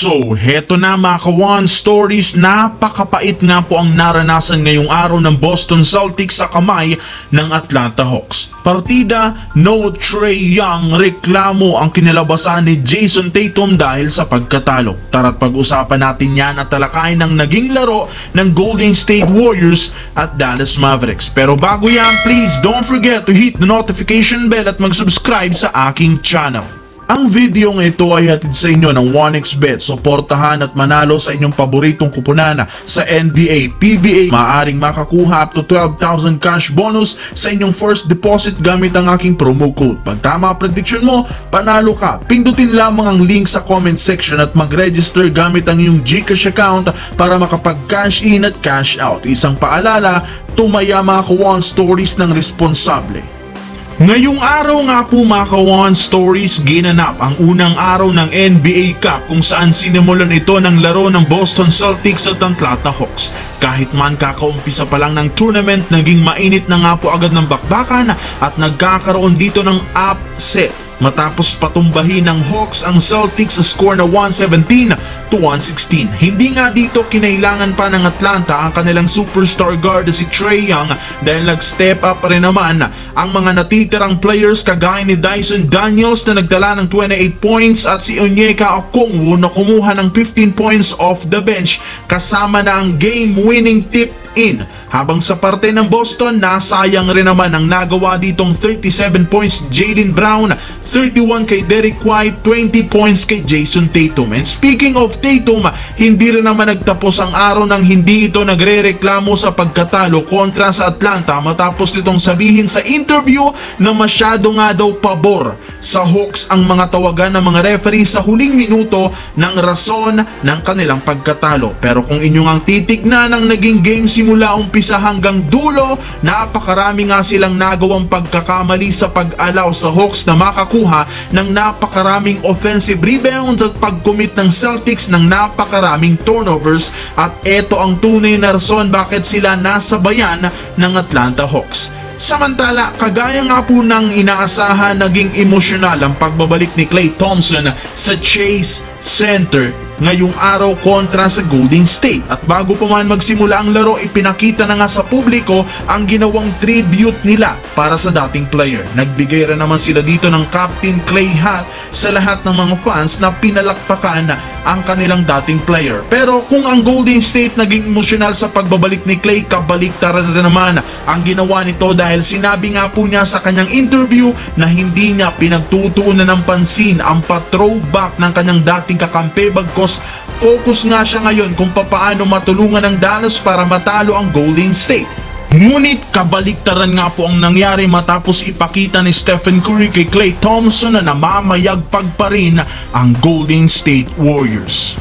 So, heto na mga ka-One Stories, napakapait nga po ang naranasan ngayong araw ng Boston Celtics sa kamay ng Atlanta Hawks. Partida, no Trae Young, reklamo ang kinalabasan ni Jason Tatum dahil sa pagkatalo. Tara't pag-usapan natin yan at talakayin ng naging laro ng Golden State Warriors at Dallas Mavericks. Pero bago yan, please don't forget to hit the notification bell at mag-subscribe sa aking channel. Ang video ng ito ay hatid sa inyo ng 1xBet. Suportahan at manalo sa inyong paboritong kupunan sa NBA, PBA. Maaaring makakuha up to 12,000 cash bonus sa inyong first deposit gamit ang aking promo code. Pag tama prediction mo, panalo ka. Pindutin lamang ang link sa comment section at mag-register gamit ang iyong GCash account para makapag-cash in at cash out. Isang paalala, tumaya mga ka-One Stories ng responsable. Ngayong araw nga po mga ka-One Stories, ginanap ang unang araw ng NBA Cup kung saan sinimulan ito ng laro ng Boston Celtics at Atlanta Hawks. Kahit man kakaumpisa pa lang ng tournament, naging mainit na nga po agad ng bakbakan at nagkakaroon dito ng upset matapos patumbahin ng Hawks ang Celtics sa score na 117-116. Hindi nga dito kinailangan pa ng Atlanta ang kanilang superstar guard si Trae Young dahil nag-step up rin naman ang mga natitirang players kagaya ni Dyson Daniels na nagdala ng 28 points at si Onyeka Okongwu na kumuha ng 15 points off the bench kasama na ang game-winning tip in. Habang sa parte ng Boston, nasayang rin naman ang nagawa ditong 37 points Jaylen Brown, 31 kay Derrick White, 20 points kay Jason Tatum. And speaking of Tatum, hindi rin naman nagtapos ang araw nang hindi ito nagre-reklamo sa pagkatalo kontra sa Atlanta matapos nitong sabihin sa interview na masyado nga daw pabor sa Hawks ang mga tawagan ng mga referee sa huling minuto ng rason ng kanilang pagkatalo. Pero kung inyong ang titignan ng naging game simula umpisa hanggang dulo, napakarami nga silang nagawang pagkakamali sa pag-allow sa Hawks na makakuha ng napakaraming offensive rebounds at pag-commit ng Celtics ng napakaraming turnovers, at ito ang tunay na rason bakit sila nasabayan ng Atlanta Hawks. Samantala, kagaya nga po ng inaasahan, naging emosyonal ang pagbabalik ni Klay Thompson sa Chase Center ngayong araw kontra sa Golden State. At bago pa man magsimula ang laro, ipinakita na nga sa publiko ang ginawang tribute nila para sa dating player. Nagbigay rin naman sila dito ng Captain Klay hat sa lahat ng mga fans na pinalakpakan ang kanilang dating player. Pero kung ang Golden State naging emosyonal sa pagbabalik ni Klay, kabaliktaran rin naman ang ginawa nito dahil sinabi nga po niya sa kanyang interview na hindi niya pinagtutuunan ng pansin ang pa-throwback ng kanyang dating kakampi, bagkos focus nga siya ngayon kung papaano matulungan ng Dallas para matalo ang Golden State. Ngunit kabaliktaran nga po ang nangyari matapos ipakita ni Stephen Curry kay Klay Thompson na namamayagpag pa rin ang Golden State Warriors.